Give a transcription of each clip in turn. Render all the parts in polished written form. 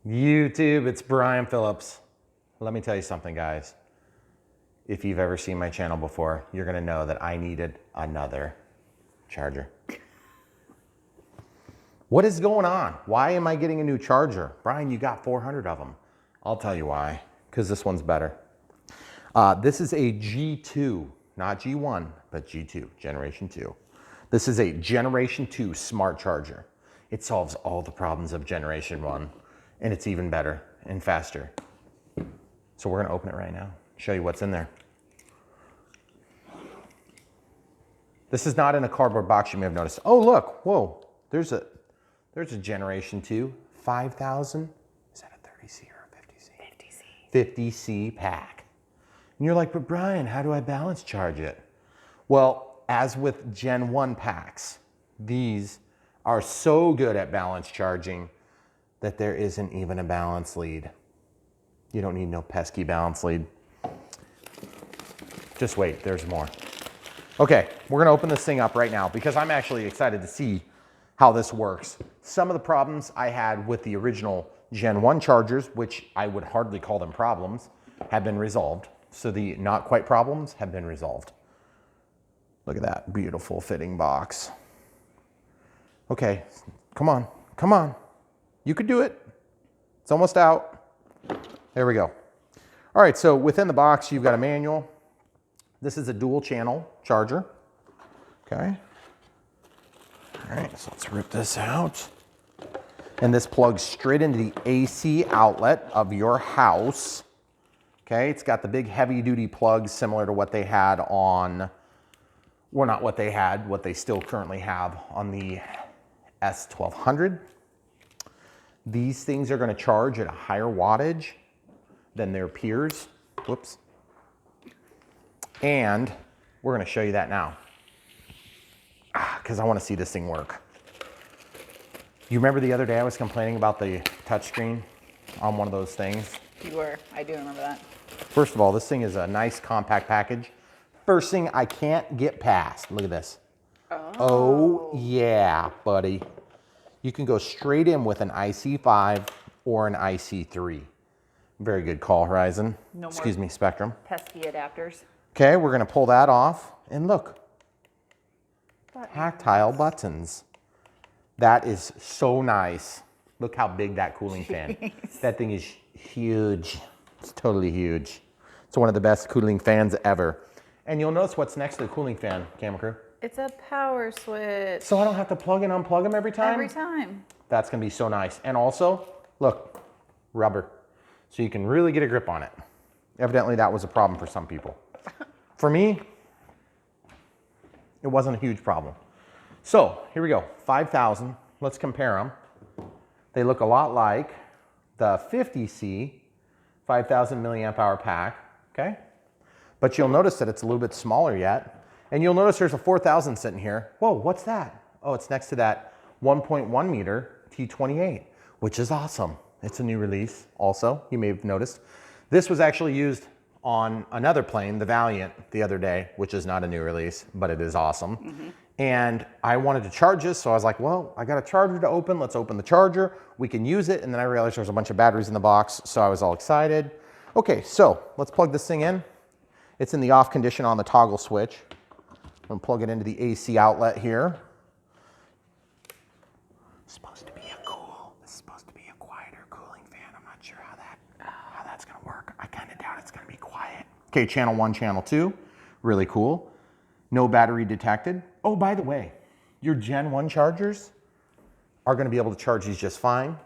YouTube, it's Brian Phillips. Let me tell you something, guys. If you've ever seen my channel before, you're gonna know that I needed another charger. What is going on? Why am I getting a new charger? Brian, you got 400 of them. I'll tell you why, because this one's better. This is a G2, not G1, but G2, Generation 2. This is a Generation 2 smart charger. It solves all the problems of Generation 1, and it's even better and faster. So we're gonna open it right now, show you what's in there. This is not in a cardboard box, you may have noticed. Oh, look, whoa, there's a Generation 2, 5,000, is that a 30C or a 50C? 50C. 50C pack. And you're like, but Brian, how do I balance charge it? Well, as with Gen 1 packs, these are so good at balance charging that there isn't even a balance lead. You don't need no pesky balance lead. Just wait, there's more. Okay, we're gonna open this thing up right now because I'm actually excited to see how this works. Some of the problems I had with the original Gen 1 chargers, which I would hardly call them problems, have been resolved. So the not quite problems have been resolved. Look at that beautiful fitting box. Okay, come on, come on. You could do it. It's almost out. There we go. All right, so within the box, you've got a manual. This is a dual channel charger, okay? All right, so let's rip this out. And this plugs straight into the AC outlet of your house. Okay, it's got the big heavy duty plugs similar to what they had on, well, not what they had, what they still currently have on the S1200. These things are gonna charge at a higher wattage than their peers. Whoops. And we're gonna show you that now because I wanna see this thing work. You remember the other day I was complaining about the touchscreen on one of those things? You were, I do remember that. First of all, this thing is a nice compact package. First thing I can't get past, look at this. Oh yeah, buddy. You can go straight in with an IC5 or an IC3. Very good call, Horizon. No more Excuse me, Spektrum. pesky adapters. Okay, we're gonna pull that off and look. Tactile buttons. That is so nice. Look how big that cooling fan. That thing is huge. It's totally huge. It's one of the best cooling fans ever. And you'll notice what's next to the cooling fan, camera crew. It's a power switch. So I don't have to plug and unplug them every time? Every time. That's gonna be so nice. And also, look, rubber. So you can really get a grip on it. Evidently that was a problem for some people. For me, it wasn't a huge problem. So here we go, 5,000, let's compare them. They look a lot like the 50C 5,000 milliamp hour pack, okay? But you'll notice that it's a little bit smaller yet. And you'll notice there's a 4,000 sitting here. Whoa, what's that? Oh, it's next to that 1.1 meter T28, which is awesome. It's a new release also, you may have noticed. This was actually used on another plane, the Valiant, the other day, which is not a new release, but it is awesome. And I wanted to charge this, so I was like, well, I got a charger to open, let's open the charger, we can use it, and then I realized there was a bunch of batteries in the box, so I was all excited. Okay, so let's plug this thing in. It's in the off condition on the toggle switch. I'm gonna plug it into the AC outlet here. It's supposed to be a quieter cooling fan. I'm not sure how that's gonna work. I kinda doubt it's gonna be quiet. Okay, channel 1, channel 2, really cool. No battery detected. Oh, by the way, your Gen 1 chargers are gonna be able to charge these just fine.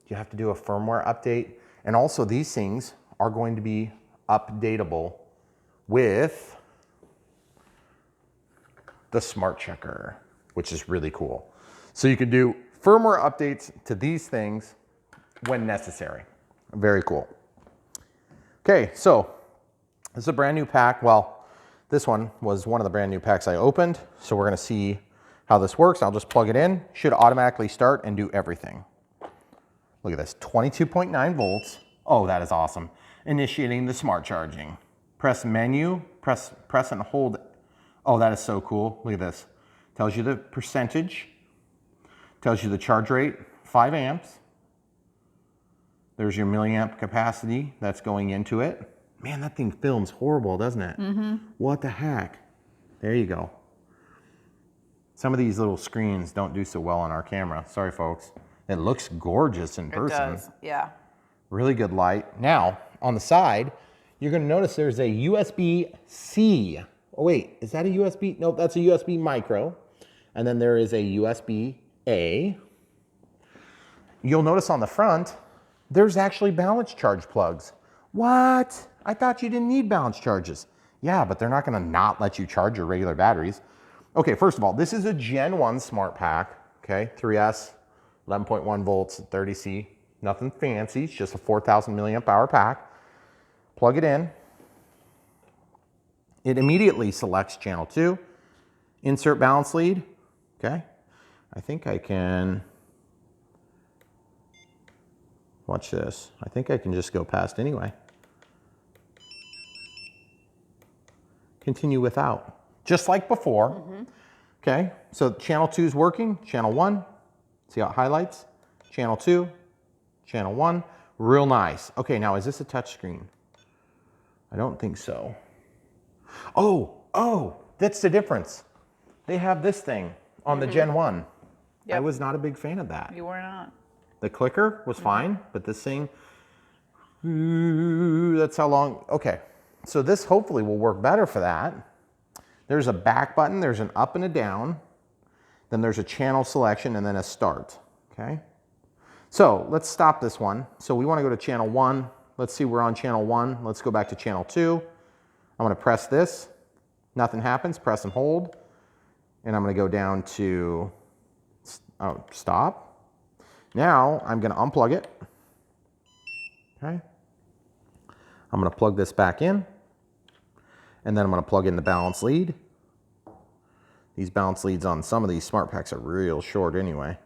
You have to do a firmware update. And also these things are going to be updatable with the Smart Checker, which is really cool. So you can do firmware updates to these things when necessary. Very cool. Okay, so this is a brand new pack. Well, this one was one of the brand new packs I opened. So we're gonna see how this works. I'll just plug it in. Should automatically start and do everything. Look at this, 22.9 volts. Oh, that is awesome. Initiating the smart charging. Press menu, press and hold. Oh, that is so cool. Look at this. Tells you the percentage, tells you the charge rate, 5 amps. There's your milliamp capacity that's going into it. Man, that thing films horrible, doesn't it? What the heck? There you go. Some of these little screens don't do so well on our camera. Sorry, folks. It looks gorgeous in person. It does, yeah. Really good light. Now, on the side, you're going to notice there's a USB-C. Oh, wait, is that a USB? Nope, that's a USB micro. And then there is a USB-A. You'll notice on the front, there's actually balance charge plugs. What? I thought you didn't need balance charges. Yeah, but they're not going to not let you charge your regular batteries. Okay, first of all, this is a Gen 1 smart pack. Okay, 3S, 11.1 volts, 30C. Nothing fancy, it's just a 4,000 milliamp hour pack. Plug it in. It immediately selects channel 2. Insert balance lead. Okay, I think I can, watch this. I think I can just go past anyway. Continue without, just like before. Okay, so channel 2 is working, channel 1, see how it highlights? Channel 2, channel 1, real nice. Okay, now is this a touch screen? I don't think so. Oh, that's the difference. They have this thing on the Gen 1. Yep. I was not a big fan of that. You were not. The clicker was fine, but this thing, that's how long, okay. So this hopefully will work better for that. There's a back button, there's an up and a down, then there's a channel selection and then a start, okay? So let's stop this one. So we wanna go to channel 1. Let's see, we're on channel 1. Let's go back to channel 2. I'm gonna press this, nothing happens, press and hold. And I'm gonna go down to, stop. Now I'm gonna unplug it, okay? I'm gonna plug this back in, and then I'm gonna plug in the balance lead. These balance leads on some of these smart packs are real short anyway.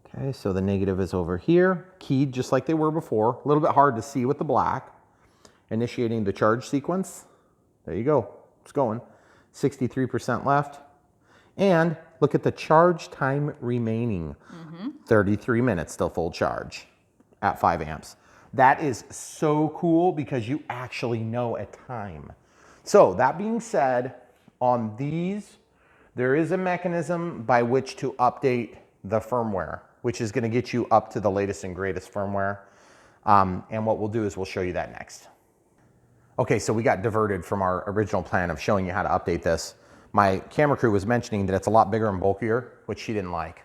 Okay, so the negative is over here, keyed just like they were before. A little bit hard to see with the black. Initiating the charge sequence. There you go, it's going. 63% left. And look at the charge time remaining. 33 minutes till full charge at 5 amps. That is so cool because you actually know a time. So that being said, on these, there is a mechanism by which to update the firmware, which is going to get you up to the latest and greatest firmware. And what we'll do is we'll show you that next. Okay, so we got diverted from our original plan of showing you how to update this. My camera crew was mentioning that it's a lot bigger and bulkier, which she didn't like.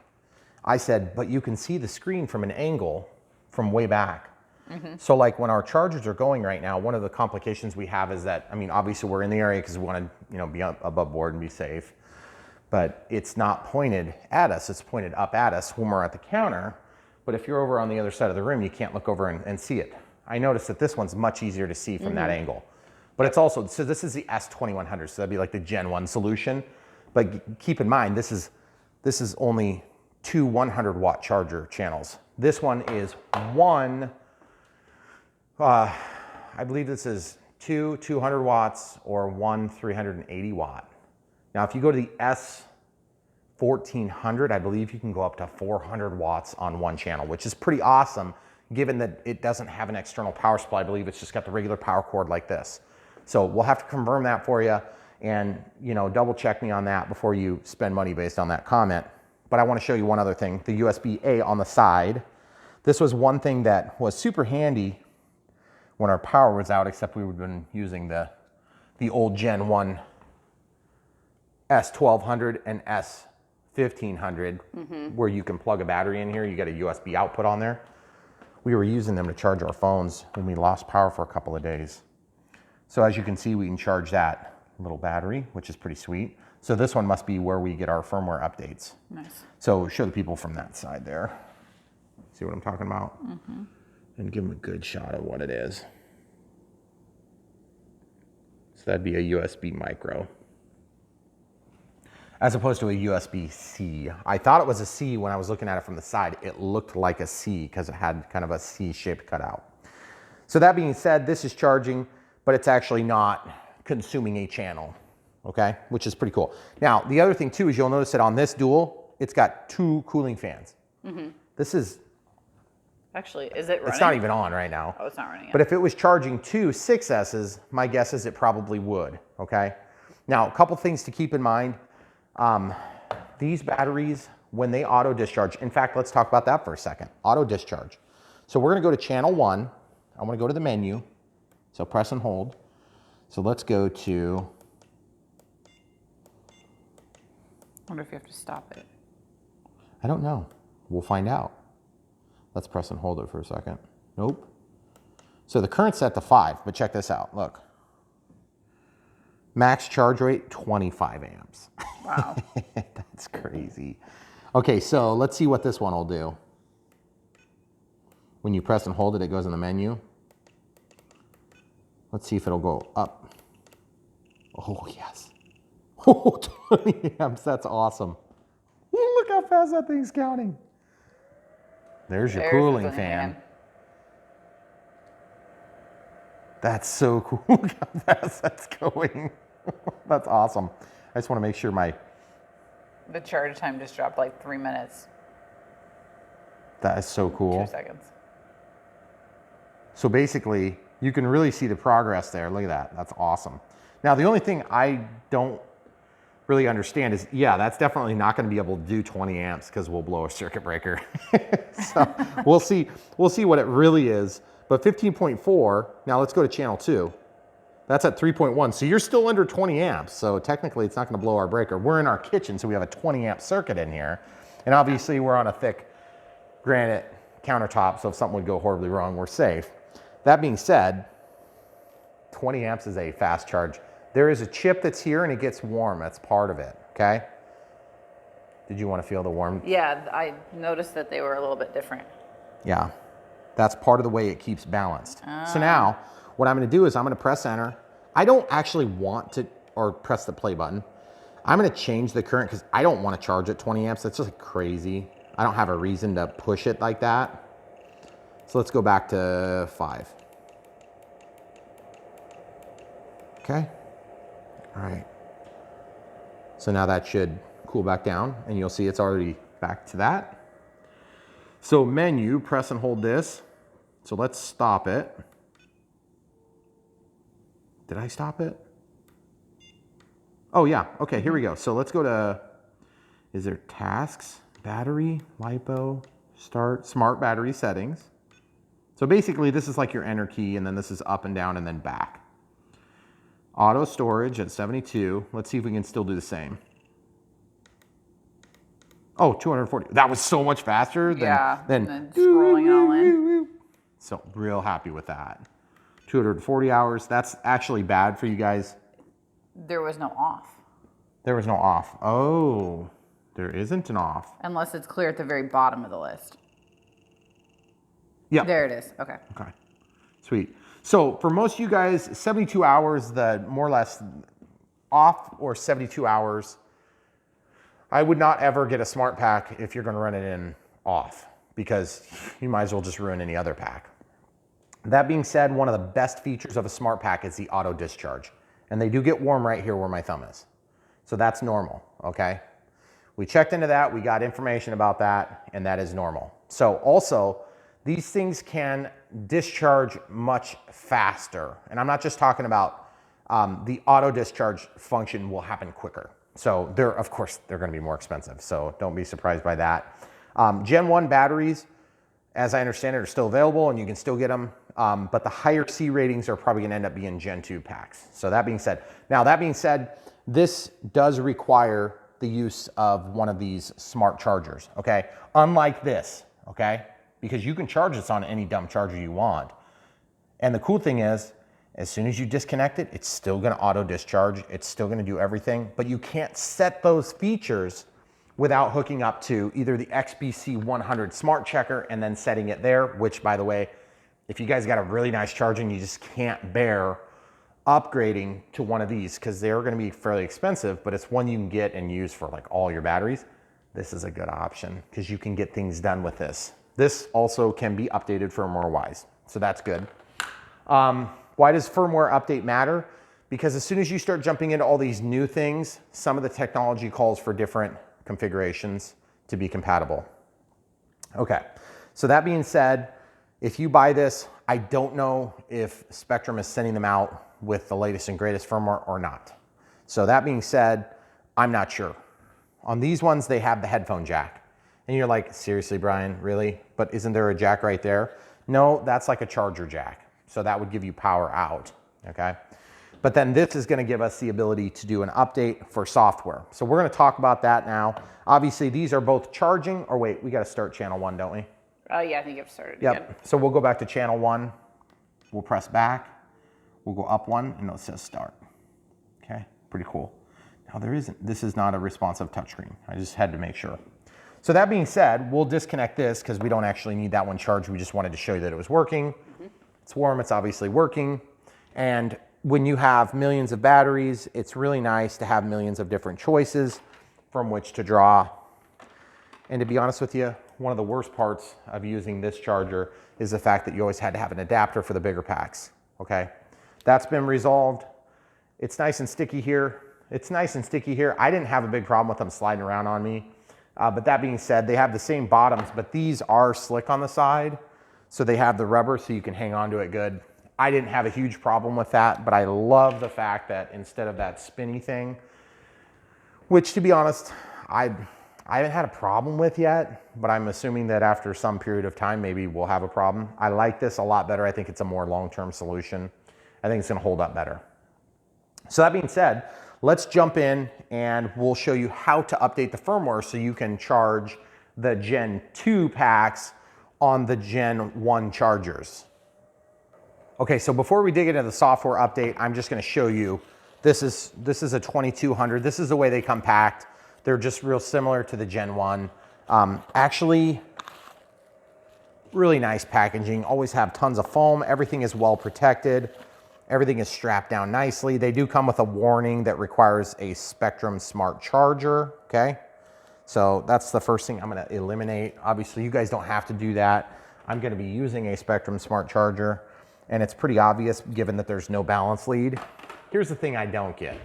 I said, but you can see the screen from an angle from way back. So like when our chargers are going right now, one of the complications we have is that, I mean, obviously we're in the area because we want to, be above board and be safe, but it's not pointed at us, it's pointed up at us when we're at the counter. But if you're over on the other side of the room, you can't look over and see it. I noticed that this one's much easier to see from that angle. But it's also, so this is the S2100, so that'd be like the Gen 1 solution. But keep in mind, this is only 2 100-watt charger channels. This one is one, I believe this is 2 200 watts or 1 380 watt. Now, if you go to the S1400, I believe you can go up to 400 watts on one channel, which is pretty awesome, given that it doesn't have an external power supply. I believe it's just got the regular power cord like this. So we'll have to confirm that for you and, double check me on that before you spend money based on that comment. But I want to show you one other thing, the USB-A on the side. This was one thing that was super handy when our power was out, except we've been using the old Gen 1 S1200 and S1500, where you can plug a battery in here. You got a USB output on there. We were using them to charge our phones when we lost power for a couple of days. So as you can see, we can charge that little battery, which is pretty sweet. So this one must be where we get our firmware updates. Nice. So show the people from that side there. See what I'm talking about? And give them a good shot of what it is. So that'd be a USB micro. As opposed to a USB-C. I thought it was a C when I was looking at it from the side. It looked like a C because it had kind of a C-shaped cutout. So that being said, this is charging, but it's actually not consuming a channel, okay? Which is pretty cool. Now, the other thing too is you'll notice that on this dual, it's got 2 cooling fans. This is Actually, is it running? It's not even on right now. Oh, it's not running yet. But if it was charging two 6S's, my guess is it probably would, okay? Now, a couple things to keep in mind. These batteries, when they auto discharge, in fact, let's talk about that for a second. Auto discharge. So we're gonna go to channel 1. I wanna go to the menu. So press and hold. So let's go to... I wonder if you have to stop it. I don't know. We'll find out. Let's press and hold it for a second. Nope. So the current's set to 5, but check this out. Look. Max charge rate, 25 amps. Wow. That's crazy. Okay, so let's see what this one will do. When you press and hold it, it goes in the menu. Let's see if it'll go up. Oh, yes. Oh, 20 amps, that's awesome. Look how fast that thing's counting. There's your cooling fan. That's so cool. Look how fast that's going. That's awesome. I just want to make sure The charge time just dropped like 3 minutes. That is so cool. 2 seconds. So basically, you can really see the progress there. Look at that. That's awesome. Now, the only thing I don't really understand is, yeah, that's definitely not going to be able to do 20 amps because we'll blow a circuit breaker. So we'll see what it really is. But 15.4, now let's go to channel 2. That's at 3.1. So you're still under 20 amps. So technically, it's not going to blow our breaker. We're in our kitchen, so we have a 20 amp circuit in here. And obviously, we're on a thick granite countertop, so if something would go horribly wrong, we're safe. That being said, 20 amps is a fast charge. There is a chip that's here and it gets warm. That's part of it, okay? Did you want to feel the warm? Yeah, I noticed that they were a little bit different. Yeah, that's part of the way it keeps balanced. So now, what I'm going to do is I'm going to press enter. I don't actually want to, or press the play button. I'm going to change the current because I don't want to charge at 20 amps. That's just crazy. I don't have a reason to push it like that. So let's go back to 5. Okay. All right. So now that should cool back down and you'll see it's already back to that. So menu, press and hold this. So let's stop it. Did I stop it? Oh yeah, okay, here we go. So let's go to, is there tasks, battery, LiPo, start, smart battery settings. So basically this is like your enter key and then this is up and down and then back. Auto storage at 72. Let's see if we can still do the same. Oh, 240. That was so much faster than scrolling it all in. So real happy with that. 240 hours. That's actually bad for you guys. There was no off. There was no off. Oh, there isn't an off. Unless it's clear at the very bottom of the list. Yeah. There it is. Okay. Okay. Sweet. So for most of you guys, 72 hours, the more or less off or 72 hours, I would not ever get a smart pack if you're going to run it in off because you might as well just ruin any other pack. That being said, one of the best features of a smart pack is the auto discharge. And they do get warm right here where my thumb is. So that's normal, okay? We checked into that, we got information about that, and that is normal. So also, these things can discharge much faster. And I'm not just talking about the auto discharge function will happen quicker. So of course, they're gonna be more expensive. So don't be surprised by that. Gen 1 batteries, as I understand it, are still available and you can still get them. But the higher C ratings are probably gonna end up being Gen 2 packs. So that being said, this does require the use of one of these smart chargers, okay? Unlike this, okay? Because you can charge this on any dumb charger you want. And the cool thing is, as soon as you disconnect it, it's still gonna auto discharge, it's still gonna do everything, but you can't set those features without hooking up to either the XBC 100 smart checker and then setting it there, which by the way, if you guys got a really nice charger and you just can't bear upgrading to one of these because they're gonna be fairly expensive, but it's one you can get and use for like all your batteries, this is a good option because you can get things done with this. This also can be updated firmware-wise, so that's good. Why does firmware update matter? Because as soon as you start jumping into all these new things, some of the technology calls for different configurations to be compatible. Okay, so that being said, If you buy this, I don't know if Spektrum is sending them out with the latest and greatest firmware or not. So that being said, I'm not sure. On these ones, they have the headphone jack. And you're like, seriously, Brian, really? But isn't there a jack right there? No, that's like a charger jack. So that would give you power out, okay? But then this is gonna give us the ability to do an update for software. So we're gonna talk about that now. Obviously, these are both charging, or wait, we gotta start channel 1, don't we? Oh yeah, I think you've started Yep. again. So we'll go back to channel 1. We'll press back. We'll go up 1, and it says start. Okay, pretty cool. Now this is not a responsive touchscreen. I just had to make sure. So that being said, we'll disconnect this because we don't actually need that one charged. We just wanted to show you that it was working. It's warm, it's obviously working. And when you have millions of batteries, it's really nice to have millions of different choices from which to draw. And to be honest with you, one of the worst parts of using this charger is the fact that you always had to have an adapter for the bigger packs, okay? That's been resolved. It's nice and sticky here. It's nice and sticky here. I didn't have a big problem with them sliding around on me. But that being said, they have the same bottoms, but these are slick on the side. So they have the rubber so you can hang on to it good. I didn't have a huge problem with that, but I love the fact that instead of that spinny thing, which to be honest, I haven't had a problem with yet, but I'm assuming that after some period of time, maybe we'll have a problem. I like this a lot better. I think it's a more long-term solution. I think it's gonna hold up better. So that being said, let's jump in and we'll show you how to update the firmware so you can charge the Gen 2 packs on the Gen 1 chargers. Okay, so before we dig into the software update, I'm just gonna show you, this is a 2200. This is the way they come packed. They're just real similar to the Gen 1. Actually, really nice packaging. Always have tons of foam. Everything is well protected. Everything is strapped down nicely. They do come with a warning that requires a Spektrum smart charger, okay? So that's the first thing I'm gonna eliminate. Obviously, you guys don't have to do that. I'm gonna be using a Spektrum smart charger, and it's pretty obvious given that there's no balance lead. Here's the thing I don't get.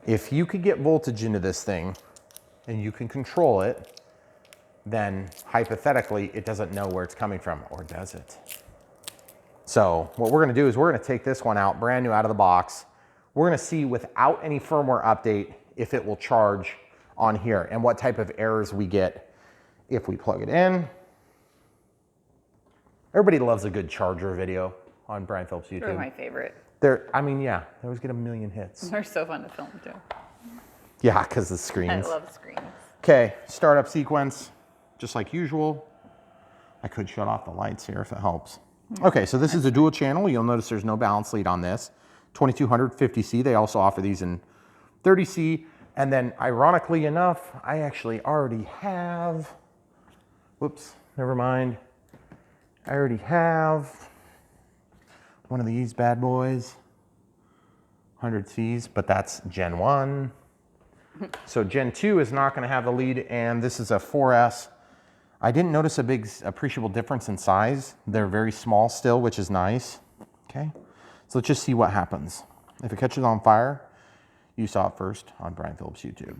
If you could get voltage into this thing and you can control it, then hypothetically, it doesn't know where it's coming from, or does it? So what we're gonna do is we're gonna take this one out, brand new out of the box. We're gonna see without any firmware update if it will charge on here and what type of errors we get if we plug it in. Everybody loves a good charger video on Brian Phillips YouTube. They're my favorite. I mean, yeah, they always get a million hits. They're so fun to film too. Yeah, because the I screens. love screens. Okay, startup sequence, just like usual. I could shut off the lights here if it helps. Okay, so this is a dual channel. You'll notice there's no balance lead on this. 2200 50C, they also offer these in 30C. And then ironically enough, I actually already have, whoops, never mind. I already have one of these bad boys, 100Cs, but that's Gen 1. So Gen 2 is not gonna have the lead, and this is a 4S. I didn't notice a big appreciable difference in size. They're very small still, which is nice. Okay, so let's just see what happens. If it catches on fire, you saw it first on Brian Phillips YouTube.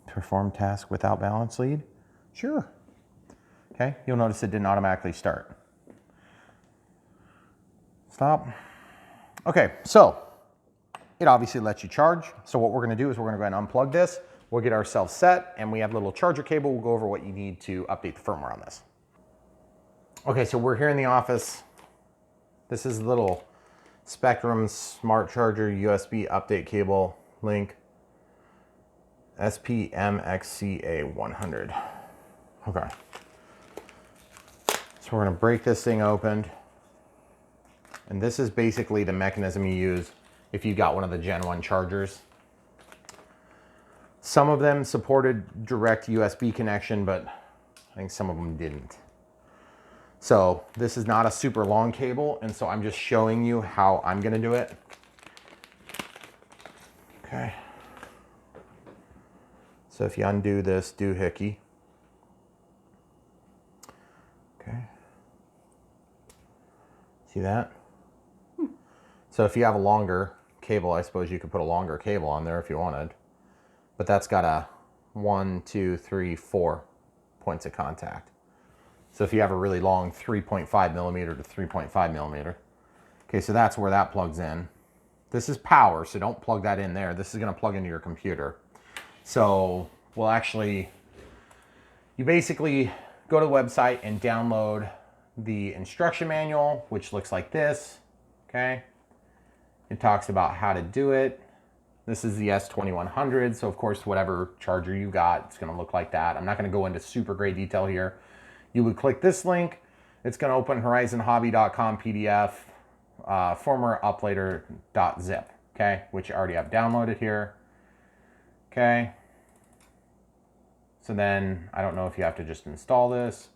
Perform task without balance lead? Sure. Okay, you'll notice it didn't automatically start. Stop. Okay, so it obviously lets you charge. So what we're gonna do is we're gonna go ahead and unplug this. We'll get ourselves set, and we have a little charger cable. We'll go over what you need to update the firmware on this. Okay, so we're here in the office. This is the little Spektrum Smart Charger USB update cable link. SPMXCA100. Okay. So we're gonna break this thing open. And this is basically the mechanism you use if you got one of the Gen 1 chargers. Some of them supported direct USB connection, but I think some of them didn't. So this is not a super long cable, and so I'm just showing you how I'm gonna do it. Okay. So if you undo this doohickey. Okay. See that? So if you have a longer cable, I suppose you could put a longer cable on there if you wanted. But that's got a 1, 2, 3, 4 points of contact. So if you have a really long 3.5 millimeter to 3.5 millimeter. Okay, so that's where that plugs in. This is power, so don't plug that in there. This is gonna plug into your computer. So we'll actually, you basically go to the website and download the instruction manual, which looks like this, okay? It talks about how to do it. This is the S2100, so of course, whatever charger you got, it's gonna look like that. I'm not gonna go into super great detail here. You would click this link. It's gonna open horizonhobby.com PDF, firmware uplater.zip, okay? Which I already have downloaded here, okay? So then, I don't know if you have to just install this.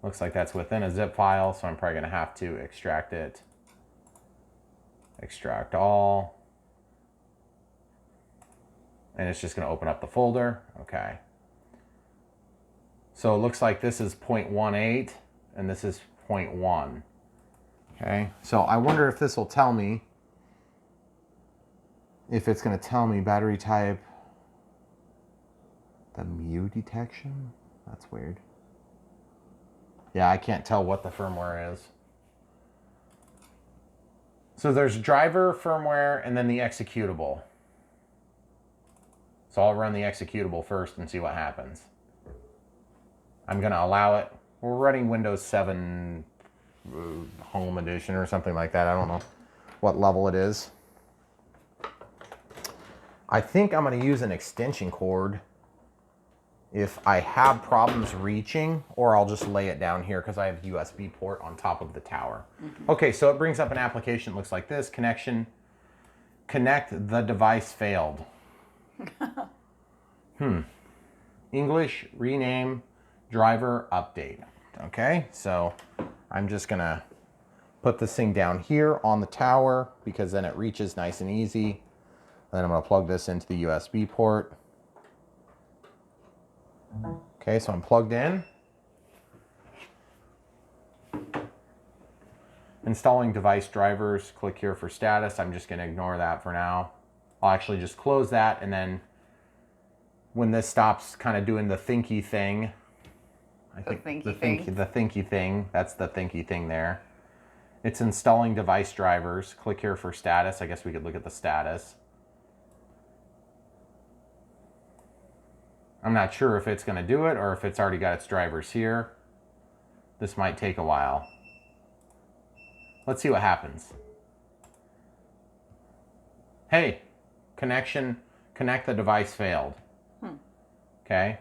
Looks like that's within a zip file, so I'm probably gonna have to extract it. Extract all. And it's just gonna open up the folder, okay. So it looks like this is 0.18 and this is 0.1. Okay, so I wonder if this will tell me, if it's gonna tell me battery type, the mu detection? That's weird. Yeah, I can't tell what the firmware is. So there's driver, firmware, and then the executable. So I'll run the executable first and see what happens. I'm gonna allow it. We're running Windows 7 Home Edition or something like that. I don't know what level it is. I think I'm gonna use an extension cord if I have problems reaching, or I'll just lay it down here because I have a USB port on top of the tower. Okay, so it brings up an application that looks like this. Connection, connect the device failed. English, rename, driver, update. Okay, so I'm just gonna put this thing down here on the tower because then it reaches nice and easy. Then I'm gonna plug this into the USB port. Okay, so I'm plugged in. Installing device drivers, click here for status. I'm just gonna ignore that for now. I'll actually just close that, and then when this stops kind of doing the thinky thing, I think the thinky thing, that's the thinky thing there. It's installing device drivers. Click here for status. I guess we could look at the status. I'm not sure if it's gonna do it or if it's already got its drivers here. This might take a while. Let's see what happens. Hey, connect the device failed. Okay.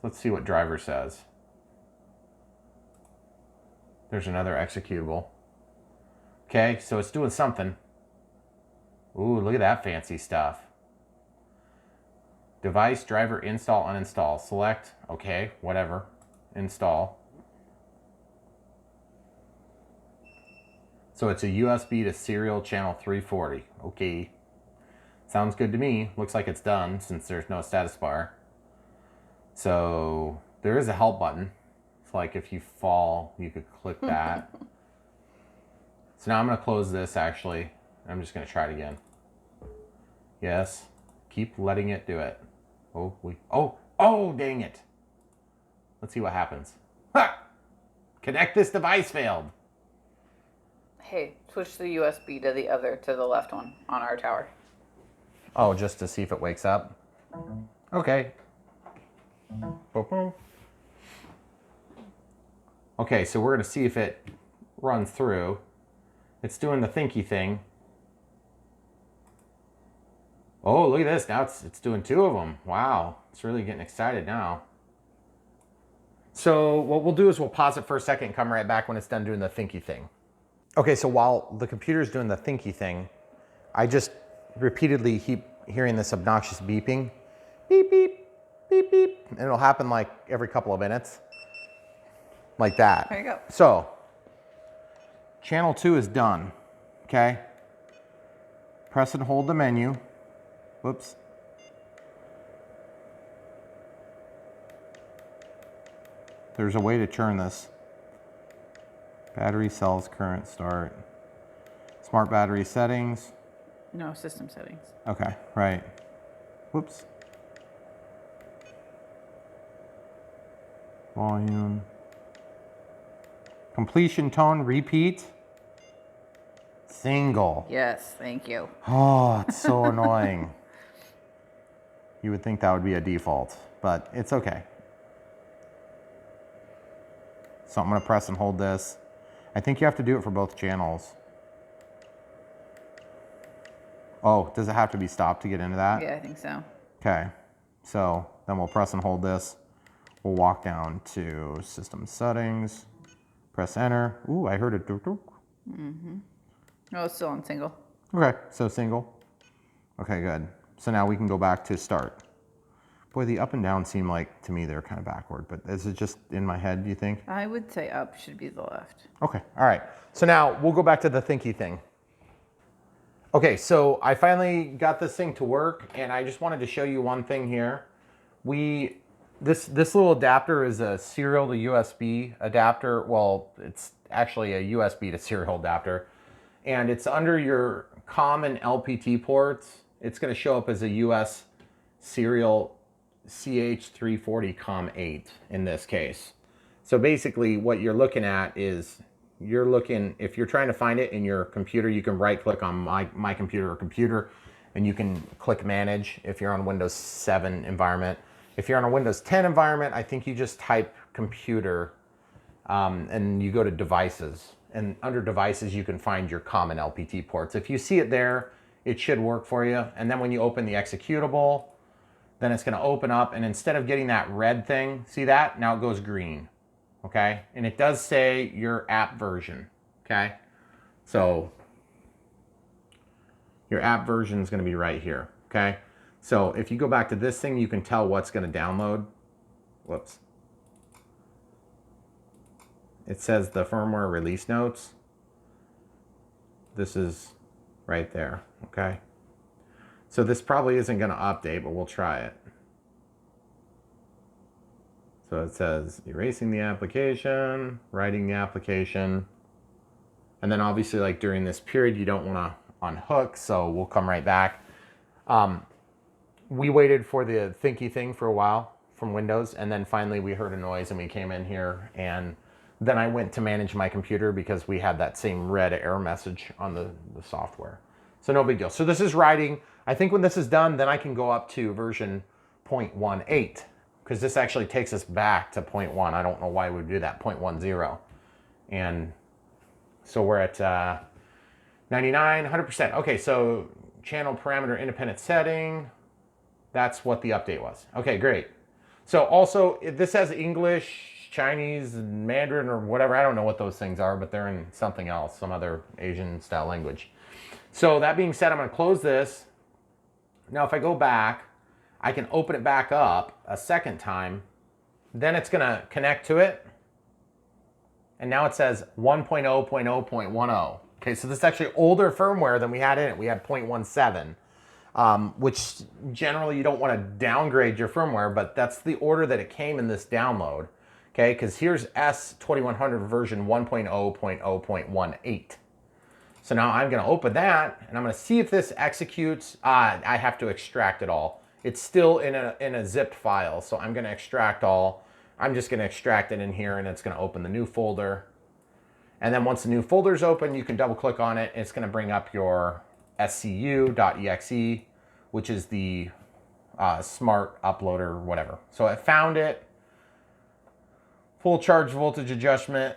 Let's see what driver says. There's another executable. Okay, so it's doing something. Ooh, look at that fancy stuff. Device driver install, uninstall. Select, okay, whatever. Install. So it's a USB to serial channel 340. Okay. Sounds good to me. Looks like it's done since there's no status bar. So there is a help button. It's like if you fall, you could click that. So now I'm gonna close this actually. I'm just gonna try it again. Yes. Keep letting it do it. Oh, dang it. Let's see what happens. Ha! Connect this device failed. Hey, switch the USB to the left one on our tower. Oh, just to see if it wakes up? Okay. Okay, so we're gonna see if it runs through. It's doing the thinky thing. Oh, look at this. Now it's doing two of them. Wow, it's really getting excited now. So what we'll do is we'll pause it for a second and come right back when it's done doing the thinky thing. Okay, so while the computer's doing the thinky thing, I just repeatedly keep hearing this obnoxious beeping. Beep, beep, beep, beep. And it'll happen like every couple of minutes. Like that. There you go. So, channel 2 is done, okay? Press and hold the menu. Whoops. There's a way to turn this. Battery cells, current start. Smart battery settings. No, system settings. Okay, right. Whoops. Volume. Completion tone, repeat. Single. Yes, thank you. Oh, it's so annoying. You would think that would be a default, but it's okay. So I'm going to press and hold this. I think you have to do it for both channels. Oh, does it have to be stopped to get into that? Yeah, I think so. Okay, so then we'll press and hold this. We'll walk down to system settings, press enter. Ooh, I heard it. Oh, it's still on single. Okay, so single. Okay, good. So now we can go back to start. Boy, the up and down seem like, to me, they're kind of backward, but is it just in my head, do you think? I would say up should be the left. Okay, all right. So now we'll go back to the thinky thing. Okay, so I finally got this thing to work, and I just wanted to show you one thing here. This little adapter is a serial to USB adapter. Well, it's actually a USB to serial adapter, and it's under your common LPT ports. It's going to show up as a US serial CH340 COM8 in this case. So basically what you're looking at is if you're trying to find it in your computer, you can right click on my computer or computer, and you can click manage if you're on Windows 7 environment. If you're on a Windows 10 environment, I think you just type computer and you go to devices, and under devices you can find your common LPT ports. If you see it there, it should work for you. And then when you open the executable, then it's going to open up, and instead of getting that red thing, see that? Now it goes green. Okay, and it does say your app version. Okay, so your app version is going to be right here. Okay, so if you go back to this thing, you can tell what's going to download. Whoops. It says the firmware release notes. This is right there. Okay, so this probably isn't going to update, but we'll try it. So it says erasing the application, writing the application, and then obviously like during this period you don't want to unhook, so we'll come right back. We waited for the thinky thing for a while from Windows, and then finally we heard a noise and we came in here, and then I went to manage my computer because we had that same red error message on the software. So no big deal. So this is writing. I think when this is done, then I can go up to version 0.18. because this actually takes us back to 0.1. I don't know why we would do that, 0.10. And so we're at 99, 100%. Okay, so channel parameter independent setting. That's what the update was. Okay, great. So also, this has English, Chinese, Mandarin, or whatever. I don't know what those things are, but they're in something else, some other Asian style language. So that being said, I'm going to close this. Now, if I go back, I can open it back up a second time. Then it's going to connect to it. And now it says 1.0.0.10. Okay, so this is actually older firmware than we had in it. We had 0.17, which generally you don't want to downgrade your firmware, but that's the order that it came in this download. Okay, because here's S2100 version 1.0.0.18. So now I'm going to open that, and I'm going to see if this executes. I have to extract it all. It's still in a zipped file, so I'm going to extract all. I'm just going to extract it in here, and it's going to open the new folder. And then once the new folder is open, you can double click on it. It's going to bring up your scu.exe, which is the smart uploader, whatever. So I found it. Full charge voltage adjustment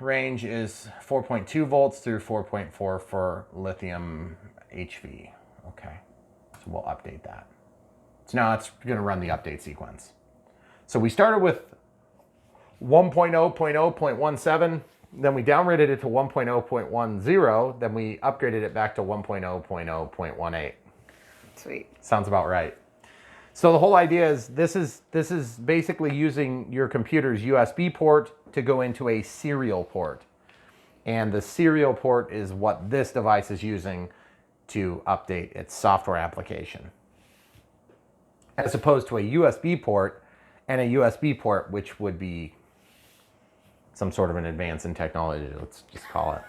range is 4.2 volts through 4.4 for lithium HV. Okay, so we'll update that. So now it's going to run the update sequence. So we started with 1.0.0.17, then we downrated it to 1.0.10, then we upgraded it back to 1.0.0.18. Sweet. Sounds about right. So the whole idea is this is basically using your computer's USB port to go into a serial port. And the serial port is what this device is using to update its software application, as opposed to a USB port and a USB port, which would be some sort of an advance in technology, let's just call it.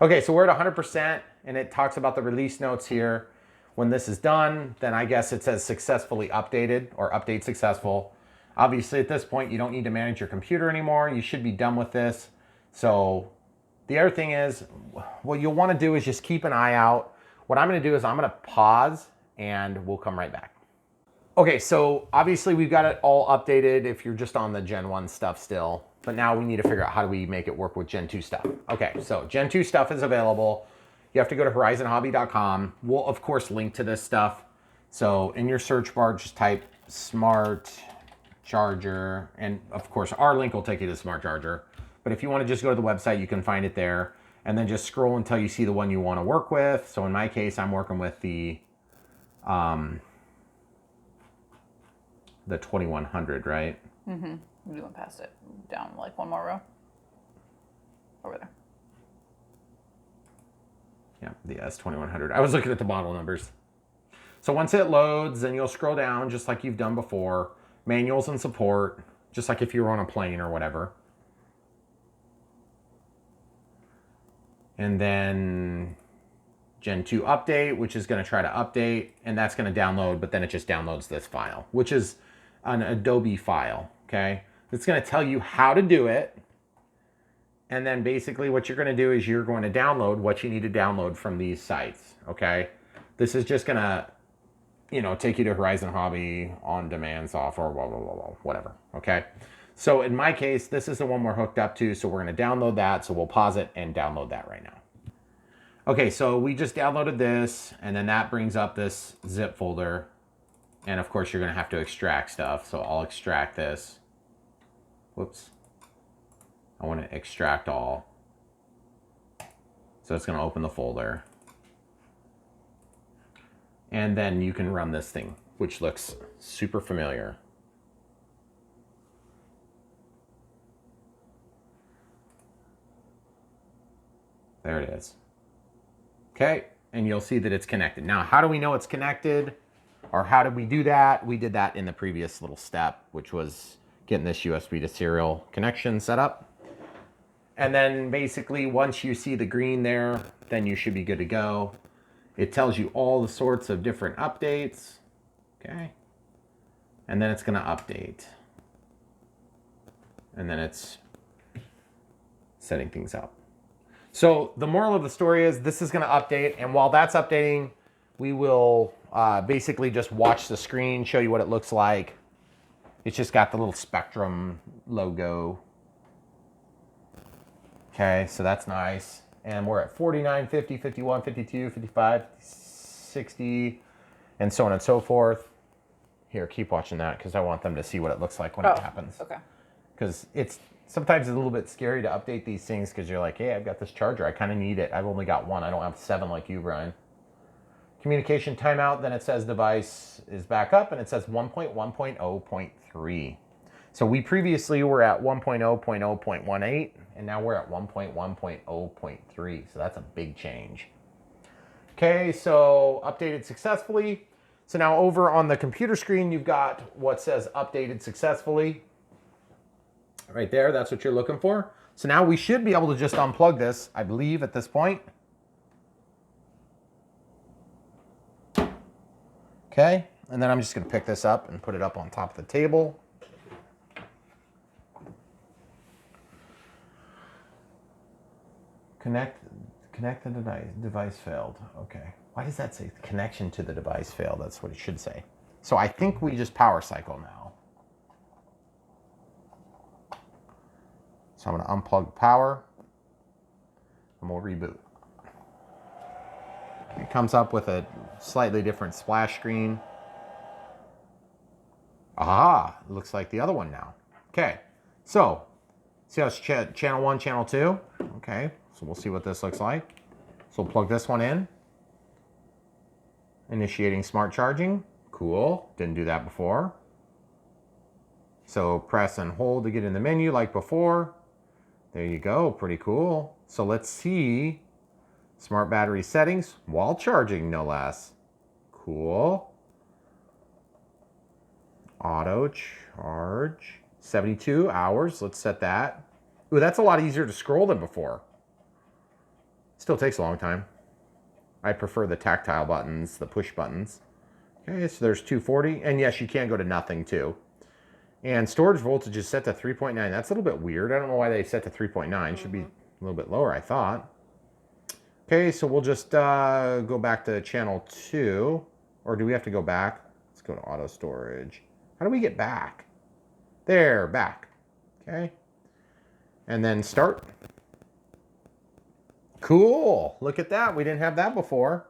Okay, so we're at 100%, and it talks about the release notes here. When this is done, then I guess it says successfully updated or update successful. Obviously at this point, you don't need to manage your computer anymore. You should be done with this. So the other thing is, what you'll want to do is just keep an eye out. What I'm going to do is I'm going to pause and we'll come right back. Okay, so obviously we've got it all updated if you're just on the Gen 1 stuff still, but now we need to figure out how do we make it work with Gen 2 stuff. Okay, so Gen 2 stuff is available. You have to go to horizonhobby.com. We'll of course link to this stuff. So in your search bar, just type smart charger, and of course our link will take you to smart charger. But if you want to just go to the website, you can find it there, and then just scroll until you see the one you want to work with. So in my case, I'm working with the 2100, right? Mm-hmm. You went past it, down like one more row. Over there. Yeah, the S2100. I was looking at the model numbers. So once it loads, then you'll scroll down just like you've done before. Manuals and support, just like if you were on a plane or whatever. And then Gen 2 update, which is going to try to update, and that's going to download, but then it just downloads this file, which is an Adobe file, okay? It's going to tell you how to do it. And then basically what you're going to do is you're going to download what you need to download from these sites, okay? This is just going to, you know, take you to Horizon Hobby on demand software, blah, blah, blah, blah, whatever, okay? So in my case, this is the one we're hooked up to, so we're going to download that. So we'll pause it and download that right now. Okay, so we just downloaded this, and then that brings up this zip folder. And of course, you're going to have to extract stuff. So I'll extract this. Whoops. I want to extract all. So it's going to open the folder. And then you can run this thing, which looks super familiar. There it is. Okay, and you'll see that it's connected. Now, how do we know it's connected? Or how did we do that? We did that in the previous little step, which was getting this USB to serial connection set up. And then basically, once you see the green there, then you should be good to go. It tells you all the sorts of different updates. Okay. And then it's going to update. And then it's setting things up. So the moral of the story is this is going to update. And while that's updating, we will basically just watch the screen, show you what it looks like. It's just got the little Spektrum logo. Okay, so that's nice. And we're at 49, 50, 51, 52, 55, 60, and so on and so forth. Here, keep watching that because I want them to see what it looks like when it happens. Okay. Because it's sometimes a little bit scary to update these things because you're like, hey, I've got this charger. I kind of need it. I've only got one. I don't have 7 like you, Brian. Communication timeout. Then it says device is back up, and it says 1.1.0.3. So we previously were at 1.0.0.18, and now we're at 1.1.0.3. So that's a big change. Okay, so updated successfully. So now over on the computer screen, you've got what says updated successfully. Right there, that's what you're looking for. So now we should be able to just unplug this, I believe, at this point. Okay, and then I'm just going to pick this up and put it up on top of the table. Connect the device failed. Okay. Why does that say connection to the device failed? That's what it should say. So I think we just power cycle now. So I'm going to unplug power and we'll reboot. It comes up with a slightly different splash screen. Aha, it looks like the other one now. Okay, so see how it's channel 1, channel 2? Okay, so we'll see what this looks like. So we'll plug this one in. Initiating smart charging. Cool, didn't do that before. So press and hold to get in the menu like before. There you go, pretty cool. So let's see smart battery settings while charging, no less. Cool. Auto charge, 72 hours. Let's set that. Ooh, that's a lot easier to scroll than before. Still takes a long time. I prefer the tactile buttons, the push buttons. Okay, so there's 240. And yes, you can go to nothing too. And storage voltage is set to 3.9. That's a little bit weird. I don't know why they set to 3.9. Should be a little bit lower, I thought. Okay, so we'll just go back to channel 2. Or do we have to go back? Let's go to auto storage. How do we get back? There, back. Okay. And then start. Cool. Look at that. We didn't have that before.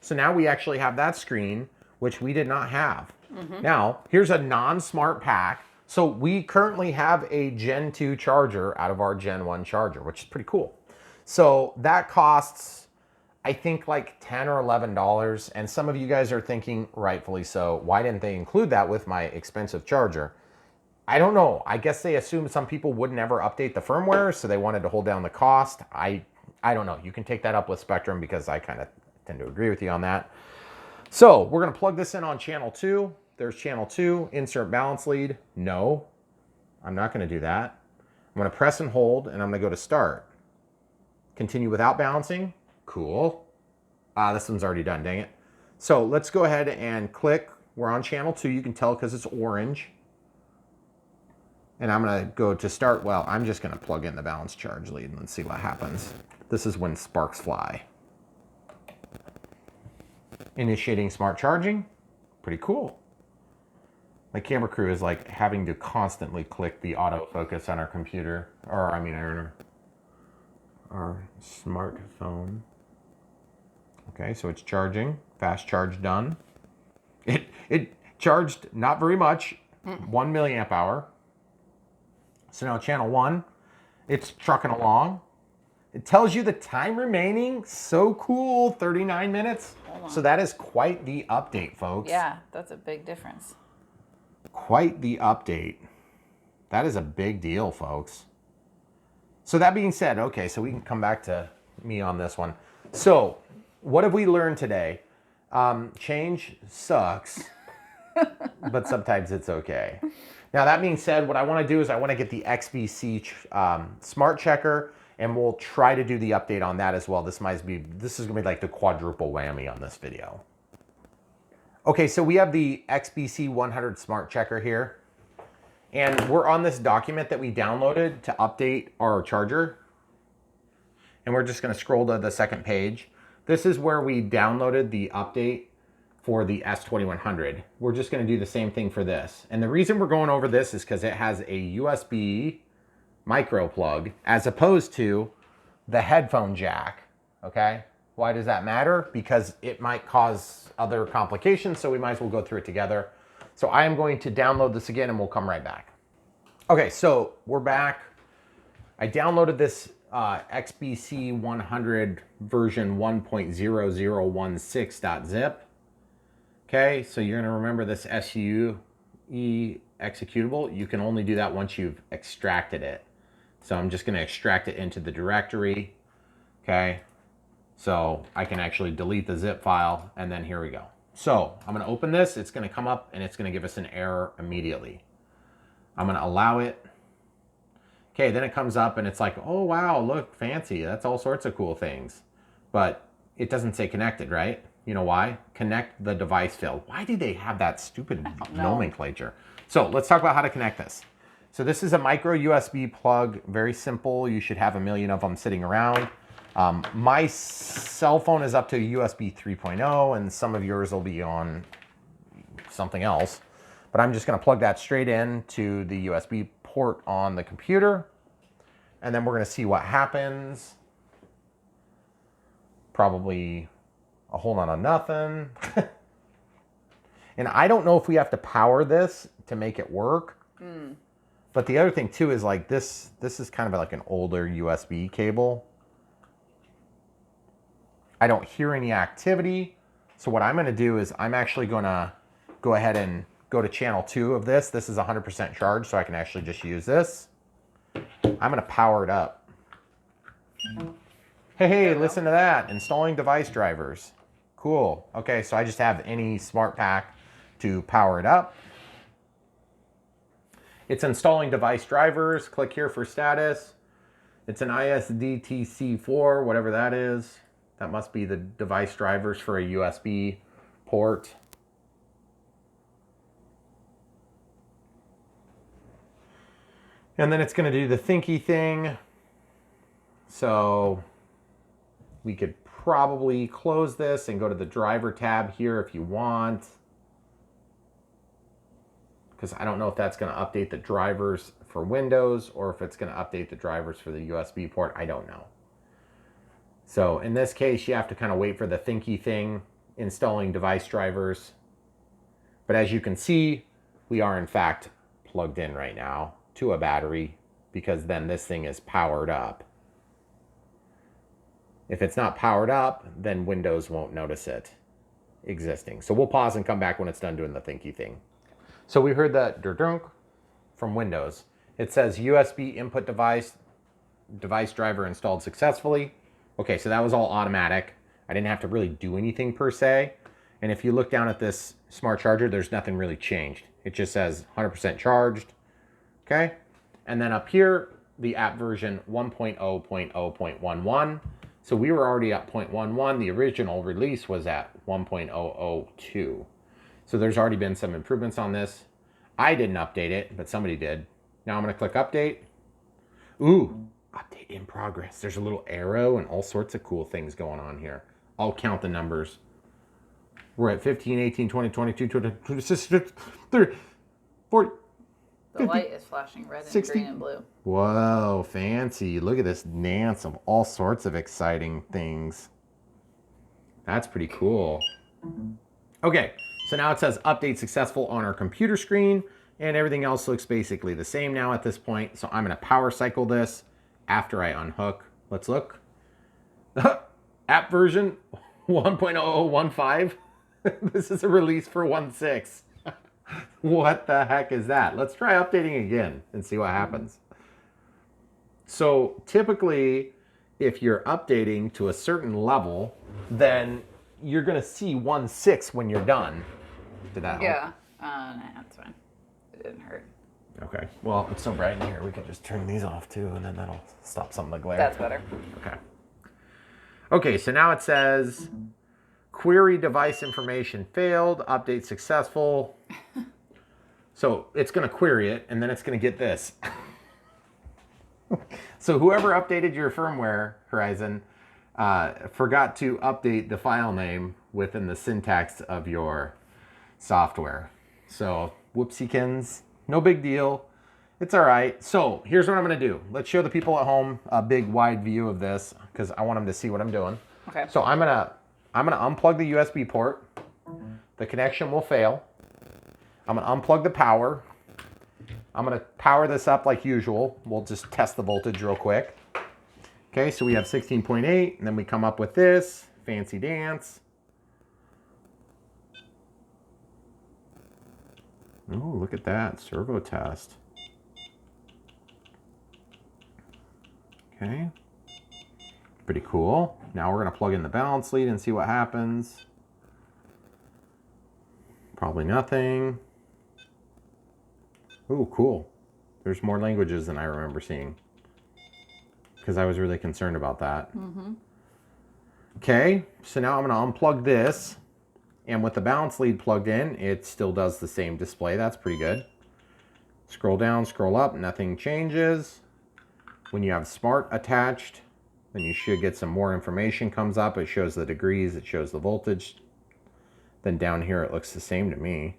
So now we actually have that screen, which we did not have. Now, here's a non-smart pack. So we currently have a Gen 2 charger out of our Gen 1 charger, which is pretty cool. So that costs, I think, like $10 or $11. And some of you guys are thinking, rightfully so, why didn't they include that with my expensive charger? I don't know. I guess they assumed some people would never update the firmware, so they wanted to hold down the cost. I don't know. You can take that up with Spektrum because I kind of tend to agree with you on that. So we're going to plug this in on channel 2. There's channel 2. Insert balance lead. No, I'm not going to do that. I'm going to press and hold, and I'm going to go to start. Continue without balancing. Cool. This one's already done. Dang it. So let's go ahead and click. We're on channel 2. You can tell because it's orange. And I'm going to go to start. Well, I'm just going to plug in the balance charge lead and let's see what happens. This is when sparks fly. Initiating smart charging. Pretty cool. My camera crew is like having to constantly click the autofocus on our computer, or I mean our smartphone. Okay, so it's charging. Fast charge done. It charged not very much, 1 milliamp hour. So now channel 1, it's trucking along. It tells you the time remaining. So cool, 39 minutes. So that is quite the update, folks. Yeah, that's a big difference. Quite the update. That is a big deal, folks. So that being said, okay, so we can come back to me on this one. So what have we learned today? Change sucks, but sometimes it's okay. Now, that being said, what I want to do is I want to get the XBC smart checker, and we'll try to do the update on that as well. This is going to be like the quadruple whammy on this video. Okay, so we have the XBC 100 smart checker here, and we're on this document that we downloaded to update our charger. And we're just going to scroll to the second page. This is where we downloaded the update for the S2100. We're just going to do the same thing for this. And the reason we're going over this is because it has a USB micro plug as opposed to the headphone jack, okay? Why does that matter? Because it might cause other complications, so we might as well go through it together. So I am going to download this again and we'll come right back. Okay, so we're back. I downloaded this XBC 100 version 1.0016.zip. Okay, so you're going to remember this SUE executable. You can only do that once you've extracted it. So I'm just going to extract it into the directory. Okay, so I can actually delete the zip file, and then here we go. So I'm going to open this. It's going to come up and it's going to give us an error immediately. I'm going to allow it. Okay, then it comes up and it's like, oh wow, look, fancy. That's all sorts of cool things. But it doesn't say connected, right? You know why? Connect the device field. Why do they have that stupid nomenclature? So let's talk about how to connect this. So this is a micro USB plug, very simple. You should have a million of them sitting around. My cell phone is up to USB 3.0 and some of yours will be on something else. But I'm just gonna plug that straight in to the USB port on the computer. And then we're gonna see what happens. Probably a whole lot of nothing. And I don't know if we have to power this to make it work. But the other thing too is like this is kind of like an older USB cable. I don't hear any activity. So what I'm gonna do is I'm actually gonna go ahead and go to channel 2 of this. This is 100% charged, so I can actually just use this. I'm gonna power it up. Hey, listen to that. Installing device drivers. Cool. Okay, so I just have any smart pack to power it up. It's installing device drivers. Click here for status. It's an ISDTC4, whatever that is. That must be the device drivers for a USB port. And then it's going to do the thinky thing. So we could probably close this and go to the driver tab here if you want. Because I don't know if that's going to update the drivers for Windows or if it's going to update the drivers for the USB port. I don't know. So in this case, you have to kind of wait for the thinky thing, installing device drivers. But as you can see, we are in fact plugged in right now to a battery because then this thing is powered up. If it's not powered up, then Windows won't notice it existing. So we'll pause and come back when it's done doing the thinky thing. So we heard that dunk from Windows. It says USB input device driver installed successfully. Okay, so that was all automatic. I didn't have to really do anything per se. And if you look down at this smart charger, there's nothing really changed. It just says 100% charged. Okay, and then up here, the app version 1.0.0.11. So we were already at 0.11. The original release was at 1.002. So there's already been some improvements on this. I didn't update it, but somebody did. Now I'm going to click update. Ooh, update in progress. There's a little arrow and all sorts of cool things going on here. I'll count the numbers. We're at 15, 18, 20, 22, 26, 30, 40. The 50, light is flashing red and 60. green and blue. Whoa, fancy. Look at this dance of all sorts of exciting things. That's pretty cool. Okay, so now it says update successful on our computer screen, and everything else looks basically the same now at this point. So I'm going to power cycle this after I unhook. Let's look. App version 1.0015. This is a release for 1.6. What the heck is that? Let's try updating again and see what happens. So typically, if you're updating to a certain level, then you're going to see 1.6 when you're done. Did that help? Yeah, nah, that's fine. It didn't hurt. Okay. Well, it's so bright in here, we could just turn these off too, and then that'll stop some of the glare. That's better. Okay. Okay, so now it says query device information failed, update successful. So it's going to query it, and then it's going to get this. So whoever updated your firmware, Horizon, forgot to update the file name within the syntax of your software. So whoopsiekins, no big deal. It's all right. So here's what I'm going to do. Let's show the people at home a big wide view of this because I want them to see what I'm doing. Okay. So I'm gonna unplug the USB port. The connection will fail. I'm gonna unplug the power. I'm gonna power this up like usual. We'll just test the voltage real quick. Okay, so we have 16.8, and then we come up with this fancy dance. Oh, look at that servo test. Okay, pretty cool. Now we're gonna plug in the balance lead and see what happens. Probably nothing. Ooh, cool. There's more languages than I remember seeing because I was really concerned about that. Mm-hmm. Okay, so now I'm going to unplug this, and with the balance lead plugged in, it still does the same display. That's pretty good. Scroll down, scroll up, nothing changes. When you have smart attached, then you should get some more information comes up. It shows the degrees, it shows the voltage. Then down here, it looks the same to me.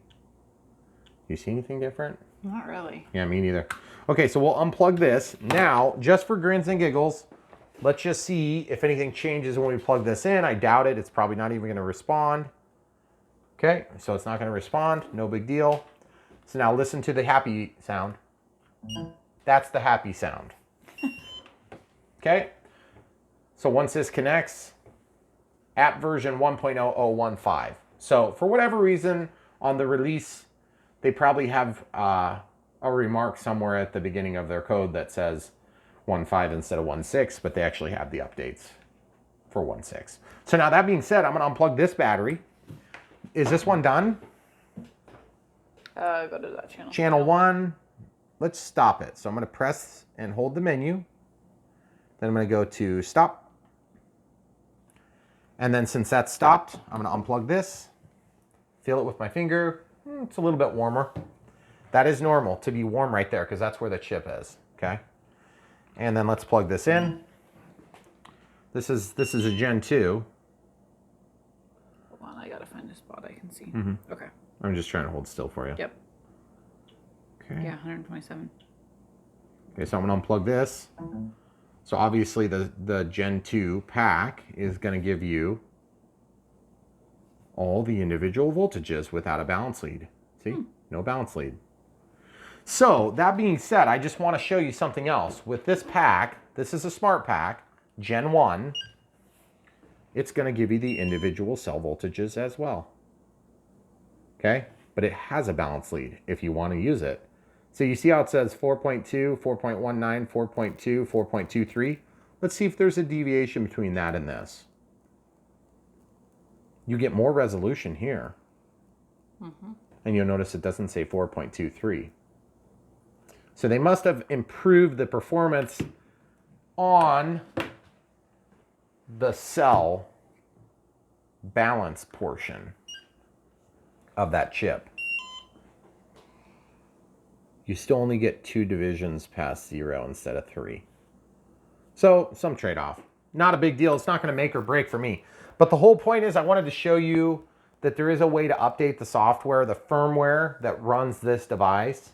Do you see anything different? Not really. Yeah, me neither. Okay, so we'll unplug this. Now, just for grins and giggles, let's just see if anything changes when we plug this in. I doubt it. It's probably not even going to respond. Okay, so it's not going to respond. No big deal. So now listen to the happy sound. That's the happy sound. Okay, so once this connects, app version 1.0015. So for whatever reason, on the release, they probably have a remark somewhere at the beginning of their code that says 1.5 instead of 1.6, but they actually have the updates for 1.6. So now that being said, I'm going to unplug this battery. Is this one done? Go to that channel. Channel 1. Let's stop it. So I'm going to press and hold the menu. Then I'm going to go to stop. And then since that's stopped, I'm gonna unplug this, feel it with my finger. It's a little bit warmer. That is normal to be warm right there because that's where the chip is, okay? And then let's plug this in. This is a Gen 2. Hold on, I gotta find a spot I can see. Okay. I'm just trying to hold still for you. Yep. Okay. Yeah, 127. Okay, so I'm gonna unplug this. So obviously the Gen 2 pack is gonna give you all the individual voltages without a balance lead. See, no balance lead. So that being said, I just wanna show you something else. With this pack, this is a smart pack, Gen 1, it's gonna give you the individual cell voltages as well. Okay, but it has a balance lead if you wanna use it. So you see how it says 4.2, 4.19, 4.2, 4.23? Let's see if there's a deviation between that and this. You get more resolution here. And you'll notice it doesn't say 4.23. So they must have improved the performance on the cell balance portion of that chip. You still only get 2 divisions past 0 instead of 3. So some trade-off. Not a big deal. It's not going to make or break for me. But the whole point is I wanted to show you that there is a way to update the software, the firmware that runs this device.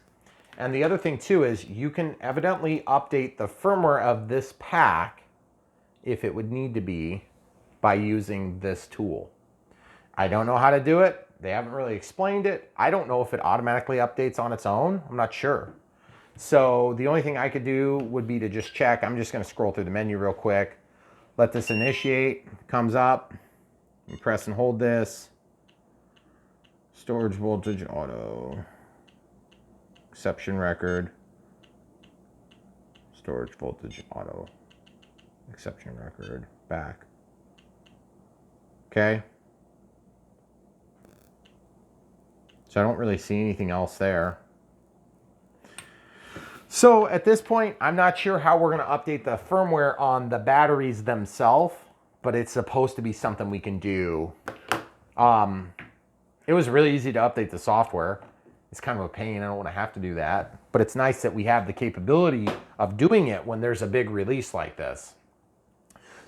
And the other thing too is you can evidently update the firmware of this pack if it would need to be by using this tool. I don't know how to do it. They haven't really explained it. I don't know if it automatically updates on its own. I'm not sure. So the only thing I could do would be to just check. I'm just going to scroll through the menu real quick. Let this initiate. Comes up. You press and hold this. Storage voltage auto. Exception record. Storage voltage auto. Exception record. Back. Okay. So I don't really see anything else there. So at this point, I'm not sure how we're going to update the firmware on the batteries themselves, but it's supposed to be something we can do. It was really easy to update the software. It's kind of a pain. I don't want to have to do that. But it's nice that we have the capability of doing it when there's a big release like this.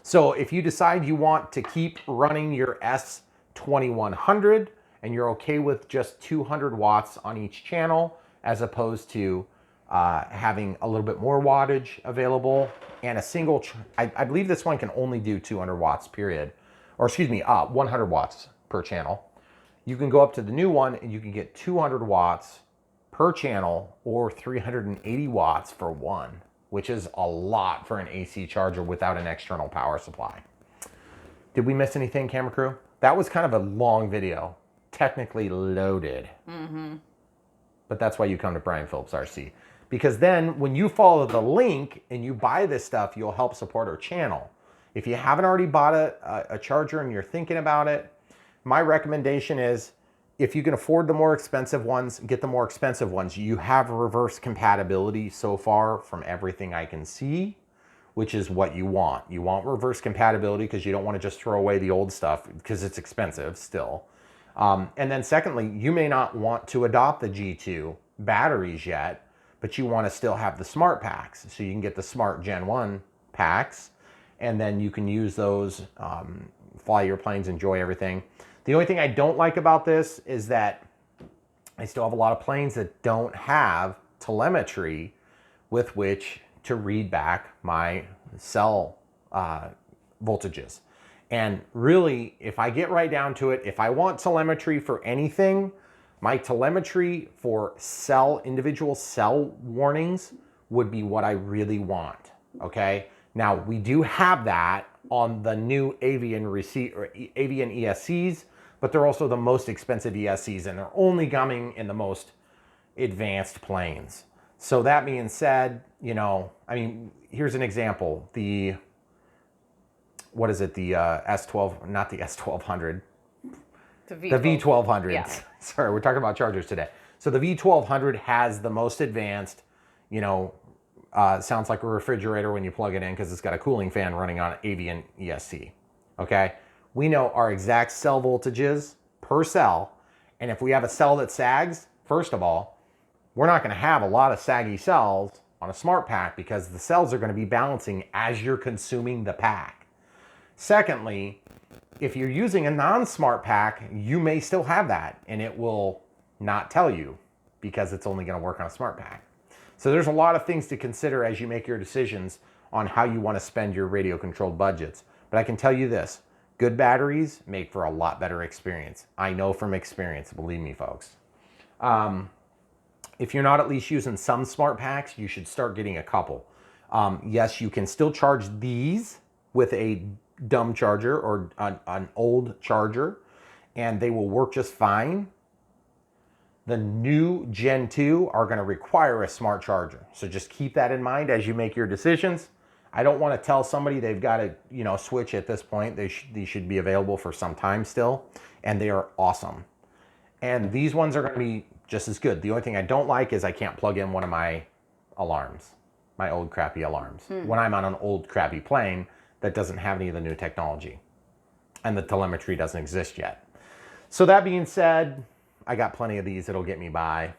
So if you decide you want to keep running your S2100 and you're okay with just 200 watts on each channel, as opposed to having a little bit more wattage available and a single, I believe this one can only do 200 watts period, or excuse me, 100 watts per channel. You can go up to the new one and you can get 200 watts per channel or 380 watts for one, which is a lot for an AC charger without an external power supply. Did we miss anything, camera crew? That was kind of a long video, technically loaded. But that's why you come to Brian Phillips RC. Because then when you follow the link and you buy this stuff, you'll help support our channel. If you haven't already bought a charger and you're thinking about it, my recommendation is if you can afford the more expensive ones, get the more expensive ones. You have reverse compatibility so far from everything I can see, which is what you want. You want reverse compatibility because you don't want to just throw away the old stuff because it's expensive still. And then secondly, you may not want to adopt the G2 batteries yet, but you want to still have the smart packs. So you can get the smart Gen 1 packs, and then you can use those, fly your planes, enjoy everything. The only thing I don't like about this is that I still have a lot of planes that don't have telemetry with which to read back my cell voltages. And really, if I get right down to it, if I want telemetry for anything, my telemetry for individual cell warnings would be what I really want, okay? Now, we do have that on the new Avian ESCs, but they're also the most expensive ESCs, and they're only coming in the most advanced planes. So that being said, you know, I mean, here's an example. What is it? The S12, not the S1200. The V1200. Yeah. Sorry, we're talking about chargers today. So the V1200 has the most advanced, you know, sounds like a refrigerator when you plug it in because it's got a cooling fan running on Avian ESC. Okay. We know our exact cell voltages per cell. And if we have a cell that sags, first of all, we're not going to have a lot of saggy cells on a smart pack because the cells are going to be balancing as you're consuming the pack. Secondly, if you're using a non-smart pack, you may still have that and it will not tell you because it's only going to work on a smart pack. So there's a lot of things to consider as you make your decisions on how you want to spend your radio controlled budgets. But I can tell you this, good batteries make for a lot better experience. I know from experience, believe me, folks. If you're not at least using some smart packs, you should start getting a couple. Yes, you can still charge these with a dumb charger or an old charger, and they will work just fine. The new Gen 2 are going to require a smart charger. So just keep that in mind as you make your decisions. I don't want to tell somebody they've got to, switch at this point. These should be available for some time still, and they are awesome. And these ones are going to be just as good. The only thing I don't like is I can't plug in one of my alarms, my old crappy alarms, when I'm on an old crappy plane that doesn't have any of the new technology and the telemetry doesn't exist yet. So that being said, I got plenty of these that'll get me by.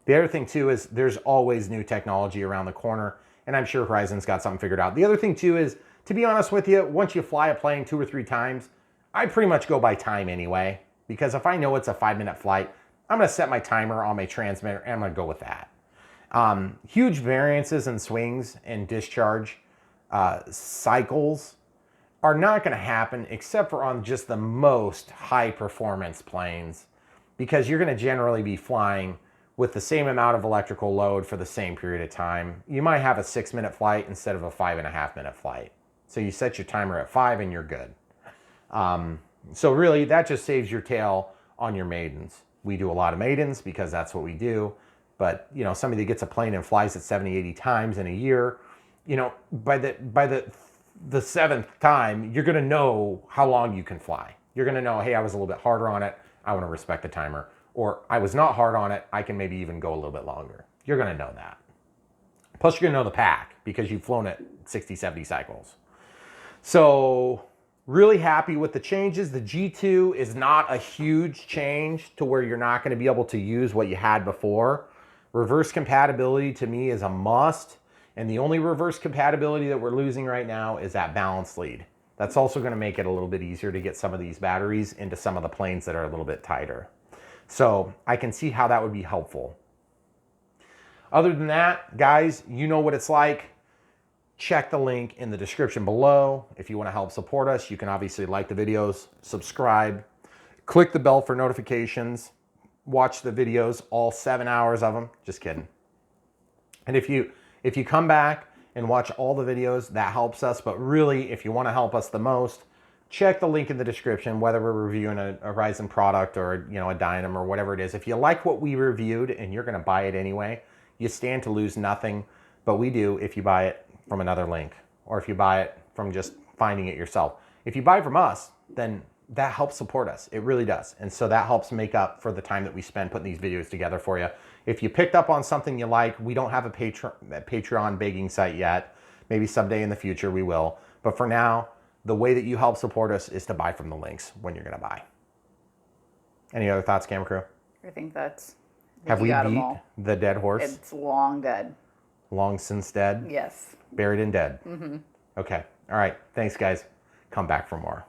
The other thing too is there's always new technology around the corner, and I'm sure Horizon's got something figured out. The other thing too is, to be honest with you, once you fly a plane 2 or 3 times, I pretty much go by time anyway, because if I know it's a 5-minute flight, I'm going to set my timer on my transmitter and I'm going to go with that. Huge variances and swings in discharge cycles are not going to happen except for on just the most high performance planes, because you're going to generally be flying with the same amount of electrical load for the same period of time. You might have a 6-minute flight instead of a 5.5-minute flight. So you set your timer at 5 and you're good. So really that just saves your tail on your maidens. We do a lot of maidens because that's what we do. But somebody that gets a plane and flies it 70, 80 times in a year, by the 7th time, you're going to know how long you can fly. You're going to know, hey, I was a little bit harder on it. I want to respect the timer. Or I was not hard on it. I can maybe even go a little bit longer. You're going to know that. Plus, you're going to know the pack because you've flown it 60, 70 cycles. So really happy with the changes. The G2 is not a huge change to where you're not going to be able to use what you had before. Reverse compatibility to me is a must. And the only reverse compatibility that we're losing right now is that balance lead. That's also going to make it a little bit easier to get some of these batteries into some of the planes that are a little bit tighter. So I can see how that would be helpful. Other than that, guys, you know what it's like. Check the link in the description below. If you want to help support us, you can obviously like the videos, subscribe, click the bell for notifications, watch the videos, all 7 hours of them. Just kidding. And if you come back and watch all the videos, that helps us. But really, if you want to help us the most, check the link in the description, whether we're reviewing a Horizon product or a Dynam or whatever it is. If you like what we reviewed and you're going to buy it anyway, you stand to lose nothing. But we do if you buy it from another link or if you buy it from just finding it yourself. If you buy from us, then that helps support us. It really does. And so that helps make up for the time that we spend putting these videos together for you. If you picked up on something you like, we don't have a Patreon begging site yet. Maybe someday in the future we will. But for now, the way that you help support us is to buy from the links when you're going to buy. Any other thoughts, camera crew? I think that's... Have we beat the dead horse? It's long dead. Long since dead? Yes. Buried and dead? Mm-hmm. Okay. All right. Thanks, guys. Come back for more.